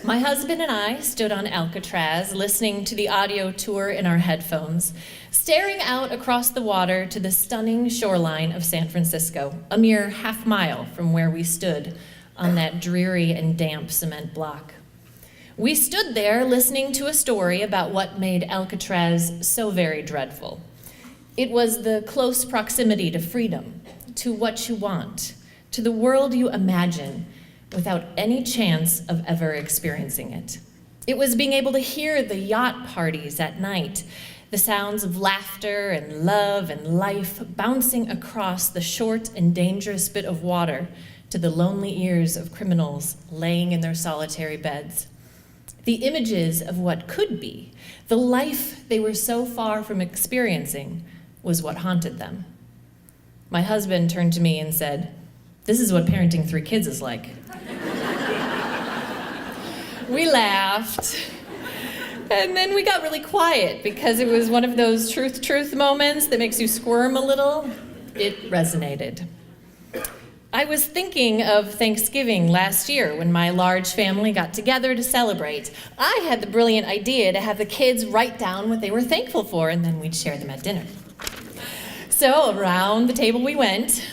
My husband and I stood on Alcatraz, listening to the audio tour in our headphones, staring out across the water to the stunning shoreline of San Francisco, a mere half-mile from where we stood on that dreary and damp cement block. We stood there listening to a story about what made Alcatraz so very dreadful. It was the close proximity to freedom, to what you want, to the world you imagine, without any chance of ever experiencing it. It was being able to hear the yacht parties at night, the sounds of laughter and love and life bouncing across the short and dangerous bit of water to the lonely ears of criminals laying in their solitary beds. The images of what could be, the life they were so far from experiencing, was what haunted them. My husband turned to me and said, "This is what parenting 3 kids is like." We laughed, and then we got really quiet because it was one of those truth moments that makes you squirm a little. It resonated. I was thinking of Thanksgiving last year when my large family got together to celebrate. I had the brilliant idea to have the kids write down what they were thankful for, and then we'd share them at dinner. So around the table we went.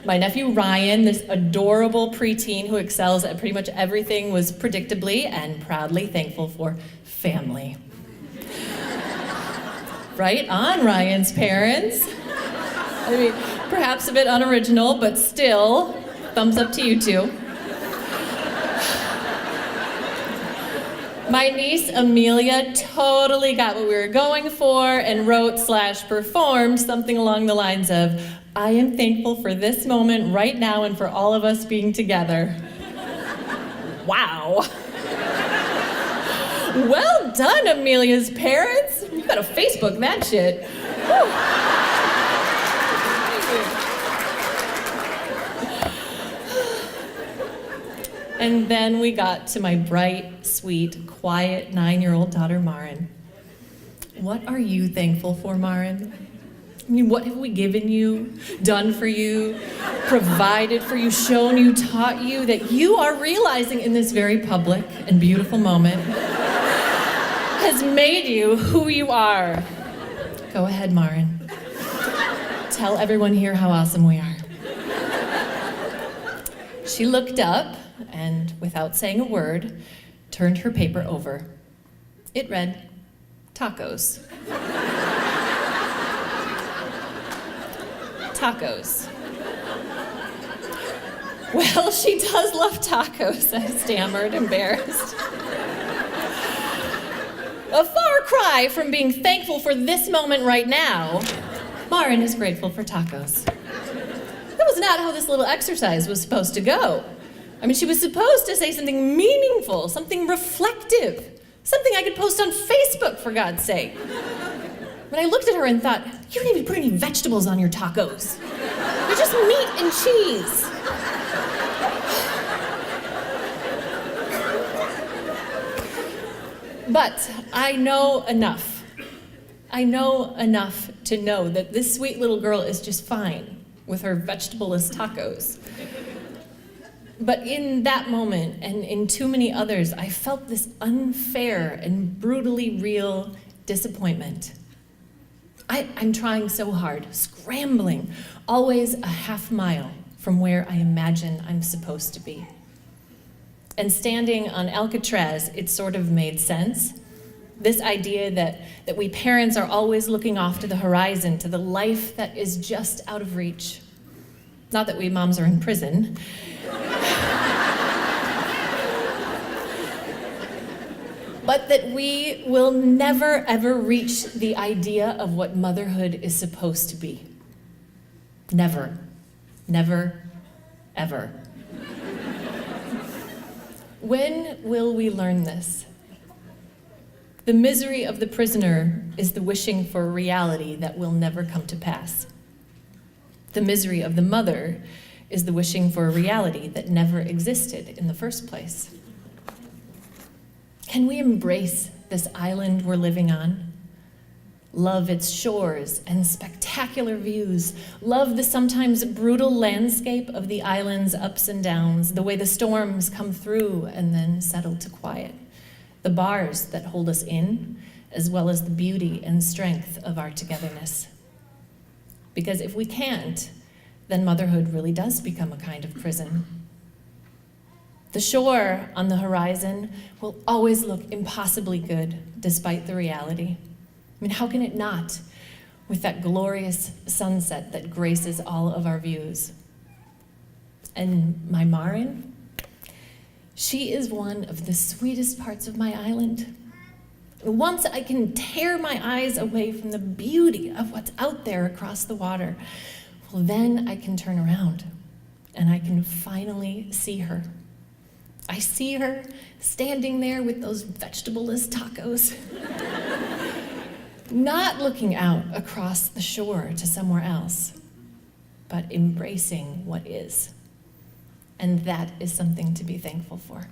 My nephew Ryan, this adorable preteen who excels at pretty much everything, was predictably and proudly thankful for family. Right on, Ryan's parents. I mean, perhaps a bit unoriginal, but still, thumbs up to you two. My niece Amelia totally got what we were going for and wrote/performed something along the lines of, "I am thankful for this moment right now and for all of us being together." Wow. Well done, Amelia's parents. You gotta Facebook that shit. Whew. And then we got to my bright, sweet, quiet 9-year-old daughter, Marin. What are you thankful for, Marin? I mean, what have we given you, done for you, provided for you, shown you, taught you that you are realizing in this very public and beautiful moment has made you who you are? Go ahead, Marin. Tell everyone here how awesome we are. She looked up and, without saying a word, turned her paper over. It read, "Tacos." Tacos. Well, she does love tacos, I stammered, embarrassed. A far cry from being thankful for this moment right now, Marin is grateful for tacos. That was not how this little exercise was supposed to go. I mean, she was supposed to say something meaningful, something reflective, something I could post on Facebook, for God's sake. But I looked at her and thought, you don't even put any vegetables on your tacos. They're just meat and cheese. But I know enough. I know enough to know that this sweet little girl is just fine with her vegetable-less tacos. But in that moment, and in too many others, I felt this unfair and brutally real disappointment. I'm trying so hard, scrambling, always a half mile from where I imagine I'm supposed to be. And standing on Alcatraz, it sort of made sense. This idea that we parents are always looking off to the horizon, to the life that is just out of reach. Not that we moms are in prison. But that we will never, ever reach the idea of what motherhood is supposed to be. Never. Never, ever. When will we learn this? The misery of the prisoner is the wishing for a reality that will never come to pass. The misery of the mother is the wishing for a reality that never existed in the first place. Can we embrace this island we're living on? Love its shores and spectacular views. Love the sometimes brutal landscape of the island's ups and downs, the way the storms come through and then settle to quiet. The bars that hold us in, as well as the beauty and strength of our togetherness. Because if we can't, then motherhood really does become a kind of prison. The shore on the horizon will always look impossibly good despite the reality. I mean, how can it not, with that glorious sunset that graces all of our views? And my Marin, she is one of the sweetest parts of my island. Once I can tear my eyes away from the beauty of what's out there across the water, well, then I can turn around and I can finally see her. I see her standing there with those vegetable-less tacos, not looking out across the shore to somewhere else, but embracing what is. And that is something to be thankful for.